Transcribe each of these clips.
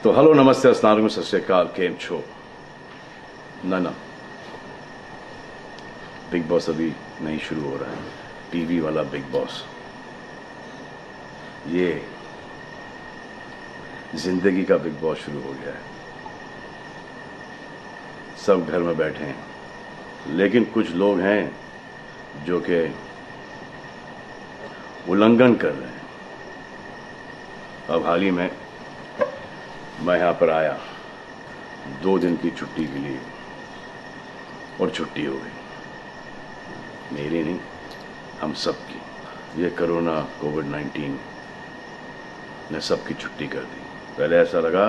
तो हेलो नमस्ते अस्सलाम वालेकुम सत श्री अकाल केम छो ना बिग बॉस अभी नहीं शुरू हो रहा है। टीवी वाला बिग बॉस, ये जिंदगी का बिग बॉस शुरू हो गया है। सब घर में बैठे हैं, लेकिन कुछ लोग हैं जो कि उल्लंघन कर रहे हैं। अब हाल ही में मैं यहाँ पर आया 2 दिन की छुट्टी के लिए, और छुट्टी हो गई। मेरी नहीं, हम सब की। ये कोरोना कोविड-19 ने सबकी छुट्टी कर दी। पहले ऐसा लगा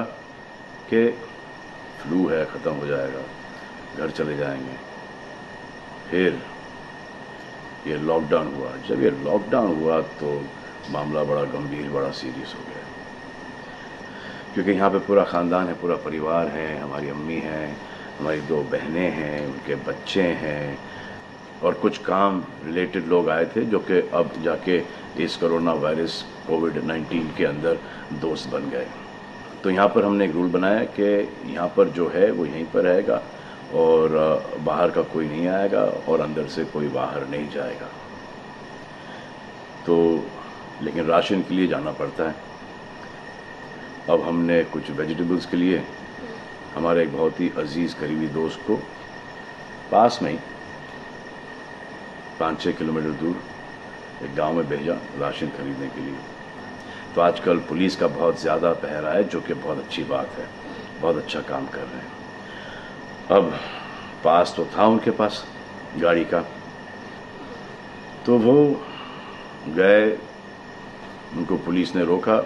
कि फ्लू है, ख़त्म हो जाएगा, घर चले जाएंगे। फिर ये लॉकडाउन हुआ। जब ये लॉकडाउन हुआ तो मामला बड़ा गंभीर, बड़ा सीरियस हो गया, क्योंकि यहाँ पे पूरा ख़ानदान है, पूरा परिवार है। हमारी अम्मी हैं, हमारी 2 बहनें हैं, उनके बच्चे हैं, और कुछ काम रिलेटेड लोग आए थे जो कि अब जाके इस कोरोना वायरस कोविड-19 के अंदर दोस्त बन गए। तो यहाँ पर हमने एक रूल बनाया कि यहाँ पर जो है वो यहीं पर रहेगा, और बाहर का कोई नहीं आएगा, और अंदर से कोई बाहर नहीं जाएगा। तो लेकिन राशन के लिए जाना पड़ता है। अब हमने कुछ वेजिटेबल्स के लिए हमारे एक बहुत ही अजीज़ करीबी दोस्त को पास में ही 5-6 किलोमीटर दूर एक गांव में भेजा राशन खरीदने के लिए। तो आजकल पुलिस का बहुत ज़्यादा पहरा है, जो कि बहुत अच्छी बात है, बहुत अच्छा काम कर रहे हैं। अब पास तो था उनके पास गाड़ी का, तो वो गए, उनको पुलिस ने रोका।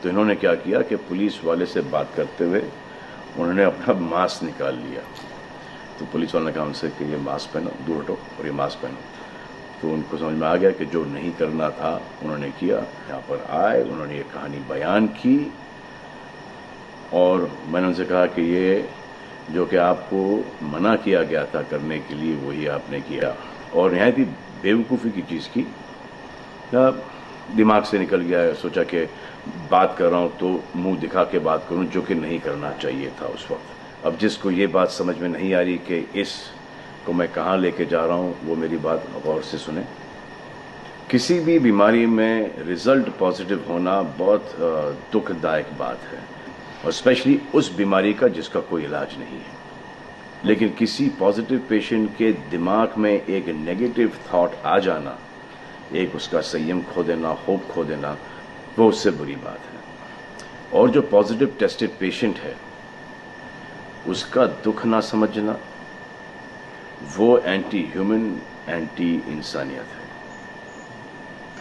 तो इन्होंने क्या किया कि पुलिस वाले से बात करते हुए उन्होंने अपना मास्क निकाल लिया। तो पुलिस वाले ने कहा उनसे कि ये मास्क पहनो, दूर हटो और ये मास्क पहनो। तो उनको समझ में आ गया कि जो नहीं करना था उन्होंने किया। यहाँ पर आए, उन्होंने ये कहानी बयान की, और मैंने उनसे कहा कि ये जो कि आपको मना किया गया था करने के लिए, वही आपने किया, और नहायत ही बेवकूफ़ी की चीज़ की। दिमाग से निकल गया। सोचा कि बात कर रहा हूँ तो मुंह दिखा के बात करूँ, जो कि नहीं करना चाहिए था उस वक्त। अब जिसको ये बात समझ में नहीं आ रही कि इस को मैं कहाँ लेके जा रहा हूँ, वो मेरी बात गौर से सुने। किसी भी बीमारी में रिजल्ट पॉजिटिव होना बहुत दुखदायक बात है, और स्पेशली उस बीमारी का जिसका कोई इलाज नहीं है। लेकिन किसी पॉजिटिव पेशेंट के दिमाग में एक नेगेटिव थॉट आ जाना, एक उसका संयम खो देना, होप खो देना, वो उससे बुरी बात है। और जो पॉजिटिव टेस्टेड पेशेंट है, उसका दुख ना समझना, वो एंटी ह्यूमन, एंटी इंसानियत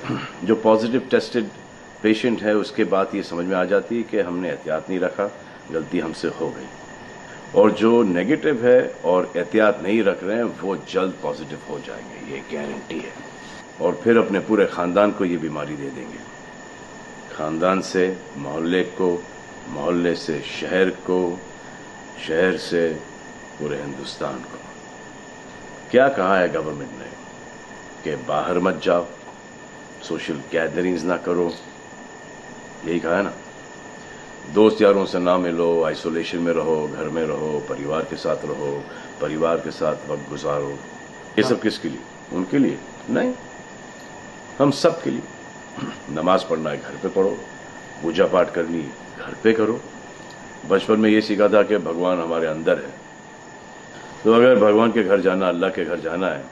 है। जो पॉजिटिव टेस्टेड पेशेंट है, उसके बाद ये समझ में आ जाती है कि हमने एहतियात नहीं रखा, गलती हमसे हो गई। और जो नेगेटिव है और एहतियात नहीं रख रहे हैं, वो जल्द पॉजिटिव हो जाएंगे, ये गारंटी है। और फिर अपने पूरे ख़ानदान को ये बीमारी दे देंगे। ख़ानदान से मोहल्ले को, मोहल्ले से शहर को, शहर से पूरे हिंदुस्तान को। क्या कहा है गवर्नमेंट ने कि बाहर मत जाओ, सोशल गैदरिंग्स ना करो, यही कहा है ना। दोस्त यारों से ना मिलो, आइसोलेशन में रहो, घर में रहो, परिवार के साथ रहो, परिवार के साथ वक्त गुजारो। ये सब किसके लिए? उनके लिए नहीं, हम सब के लिए। नमाज पढ़ना है घर पे पढ़ो, पूजा पाठ करनी है घर पे करो। बचपन में ये सीखा था कि भगवान हमारे अंदर है, तो अगर भगवान के घर जाना, अल्लाह के घर जाना है,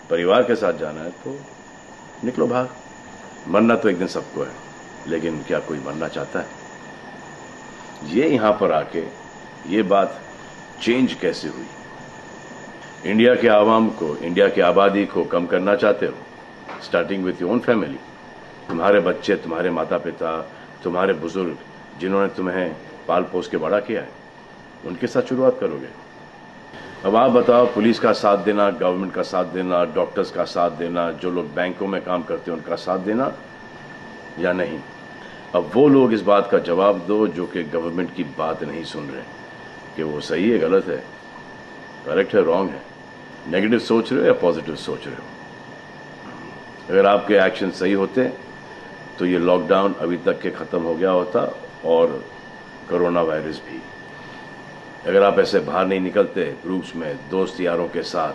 परिवार के साथ जाना है, तो निकलो बाहर। मरना तो एक दिन सबको है, लेकिन क्या कोई मरना चाहता है? ये यहाँ पर आके ये बात चेंज कैसे हुई? इंडिया के आवाम को, इंडिया की आबादी को कम करना चाहते हो? Starting with your own family. तुम्हारे बच्चे, तुम्हारे माता पिता, तुम्हारे बुजुर्ग, जिन्होंने तुम्हें पाल पोस के बड़ा किया है, उनके साथ शुरुआत करोगे। अब आप बताओ, पुलिस का साथ देना, गवर्नमेंट का साथ देना, डॉक्टर्स का साथ देना, जो लोग बैंकों में काम करते हैं उनका साथ देना या नहीं? अब वो लोग इस बात का जवाब दो जो कि गवर्नमेंट की बात नहीं सुन रहे, कि वो सही है, गलत है, करेक्ट है, रॉन्ग है, नेगेटिव सोच रहे हो या पॉजिटिव सोच रहे हो। अगर आपके एक्शन सही होते तो ये लॉकडाउन अभी तक के ख़त्म हो गया होता, और कोरोना वायरस भी। अगर आप ऐसे बाहर नहीं निकलते ग्रुप्स में दोस्त यारों के साथ,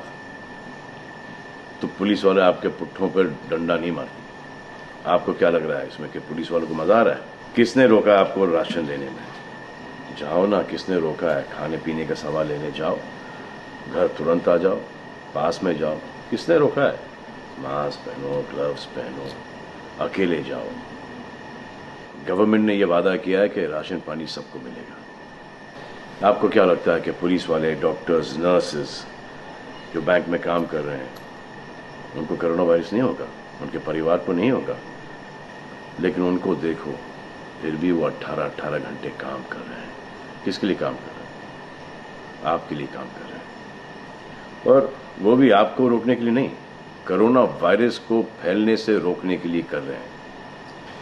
तो पुलिस वाले आपके पुट्ठों पर डंडा नहीं मारते। आपको क्या लग रहा है इसमें कि पुलिस वालों को मजा आ रहा है? किसने रोका आपको राशन लेने में? जाओ ना, किसने रोका है? खाने पीने का सामान लेने जाओ, घर तुरंत आ जाओ, पास में जाओ, किसने रोका है? मास्क पहनो, ग्लव्स पहनो, अकेले जाओ। गवर्नमेंट ने यह वादा किया है कि राशन पानी सबको मिलेगा। आपको क्या लगता है कि पुलिस वाले, डॉक्टर्स, नर्सेस जो बैंक में काम कर रहे हैं, उनको कोरोना वायरस नहीं होगा? उनके परिवार को नहीं होगा? लेकिन उनको देखो, फिर भी वो 18-18 घंटे काम कर रहे हैं। किसके लिए काम कर रहे हैं? आपके लिए काम कर रहे हैं। और वो भी आपको रोकने के लिए नहीं, कोरोना वायरस को फैलने से रोकने के लिए कर रहे हैं।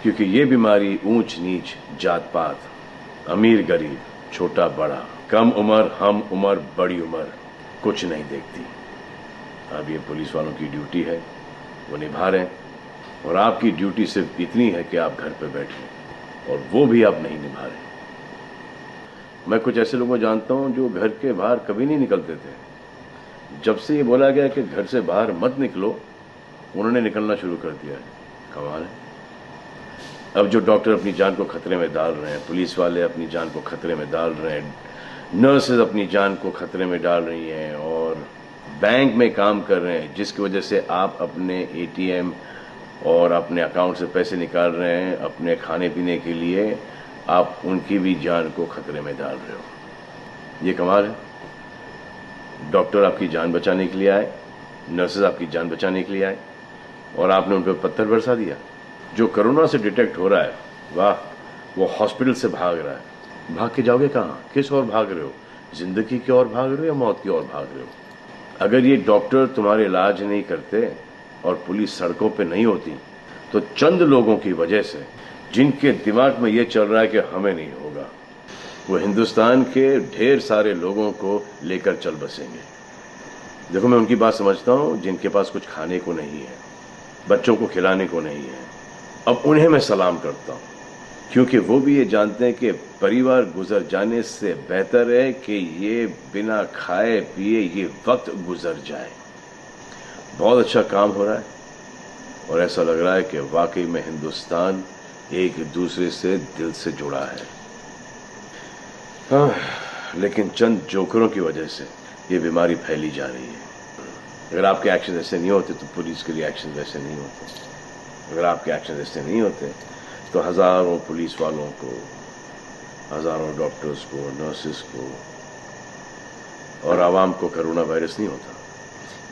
क्योंकि ये बीमारी ऊंच नीच, जात पात, अमीर गरीब, छोटा बड़ा, कम उम्र, हम उम्र, बड़ी उम्र कुछ नहीं देखती। अब ये पुलिस वालों की ड्यूटी है, वो निभा रहे हैं। और आपकी ड्यूटी सिर्फ इतनी है कि आप घर पे बैठे, और वो भी आप नहीं निभा रहे। मैं कुछ ऐसे लोगों को जानता हूं जो घर के बाहर कभी नहीं निकलते थे। जब से ये बोला गया कि घर से बाहर मत निकलो, उन्होंने निकलना शुरू कर दिया है। कमाल है। अब जो डॉक्टर अपनी जान को खतरे में डाल रहे हैं, पुलिस वाले अपनी जान को खतरे में डाल रहे हैं, नर्सेज अपनी जान को खतरे में डाल रही हैं, और बैंक में काम कर रहे हैं, जिसकी वजह से आप अपने एटीएम और अपने अकाउंट से पैसे निकाल रहे हैं अपने खाने पीने के लिए, आप उनकी भी जान को खतरे में डाल रहे हो। ये कमाल है। डॉक्टर आपकी जान बचाने के लिए आए, नर्सेज आपकी जान बचाने के लिए आए, और आपने उन पर पत्थर बरसा दिया। जो कोरोना से डिटेक्ट हो रहा है, वाह, वो हॉस्पिटल से भाग रहा है। भाग के जाओगे कहाँ? किस ओर भाग रहे हो? जिंदगी की ओर भाग रहे हो या मौत की ओर भाग रहे हो? अगर ये डॉक्टर तुम्हारे इलाज नहीं करते और पुलिस सड़कों पे नहीं होती, तो चंद लोगों की वजह से, जिनके दिमाग में ये चल रहा है कि हमें नहीं होगा, वो हिंदुस्तान के ढेर सारे लोगों को लेकर चल बसेंगे। देखो, मैं उनकी बात समझता हूँ जिनके पास कुछ खाने को नहीं है, बच्चों को खिलाने को नहीं है। अब उन्हें मैं सलाम करता हूँ, क्योंकि वो भी ये जानते हैं कि परिवार गुजर जाने से बेहतर है कि ये बिना खाए पिए ये वक्त गुजर जाए। बहुत अच्छा काम हो रहा है, और ऐसा लग रहा है कि वाकई में हिंदुस्तान एक दूसरे से दिल से जुड़ा है। हाँ, लेकिन चंद जोकरों की वजह से ये बीमारी फैली जा रही है। अगर आपके एक्शन ऐसे नहीं होते तो पुलिस के लिए एक्शन वैसे नहीं होते। अगर आपके एक्शन ऐसे नहीं होते तो हजारों पुलिस वालों को, हजारों डॉक्टर्स को, नर्सेस को और आवाम को कोरोना वायरस नहीं होता।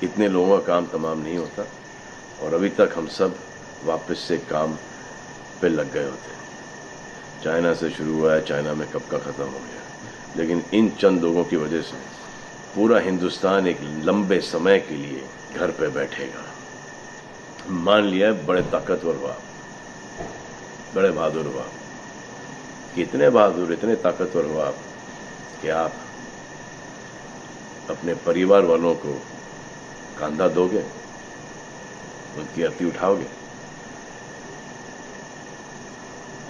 इतने लोगों का काम तमाम नहीं होता, और अभी तक हम सब वापस से काम पे लग गए होते। चाइना से शुरू हुआ है, चाइना में कब का ख़त्म हो गया। लेकिन इन चंद लोगों की वजह से पूरा हिंदुस्तान एक लंबे समय के लिए घर पे बैठेगा। मान लिया बड़े ताकतवर हुआ, बड़े बहादुर हुआ, इतने बहादुर, इतने ताकतवर हुआ कि आप अपने परिवार वालों को कंधा दोगे, उनकी अर्थी उठाओगे।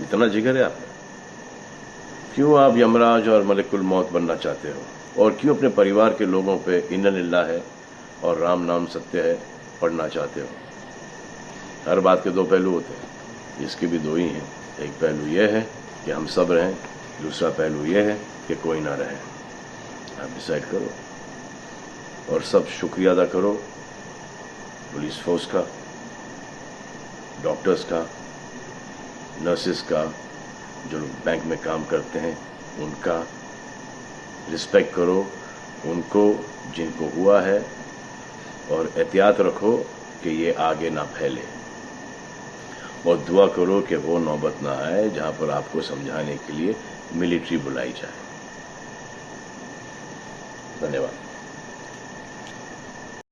इतना जिगर है आपका। क्यों आप यमराज और मलिकुल मौत बनना चाहते हो? और क्यों अपने परिवार के लोगों पे इन्ना लिल्लाह है और राम नाम सत्य है पढ़ना चाहते हो? हर बात के दो पहलू होते हैं, इसके भी दो ही हैं। एक पहलू यह है कि हम सब रहें, दूसरा पहलू यह है कि कोई ना रहे। आप डिसाइड करो, और सब शुक्रिया अदा करो पुलिस फोर्स का, डॉक्टर्स का, नर्सेस का, जो लोग बैंक में काम करते हैं उनका रिस्पेक्ट करो, उनको जिनको हुआ है, और एहतियात रखो कि ये आगे ना फैले, और दुआ करो कि वो नौबत ना आए जहां पर आपको समझाने के लिए मिलिट्री बुलाई जाए। धन्यवाद।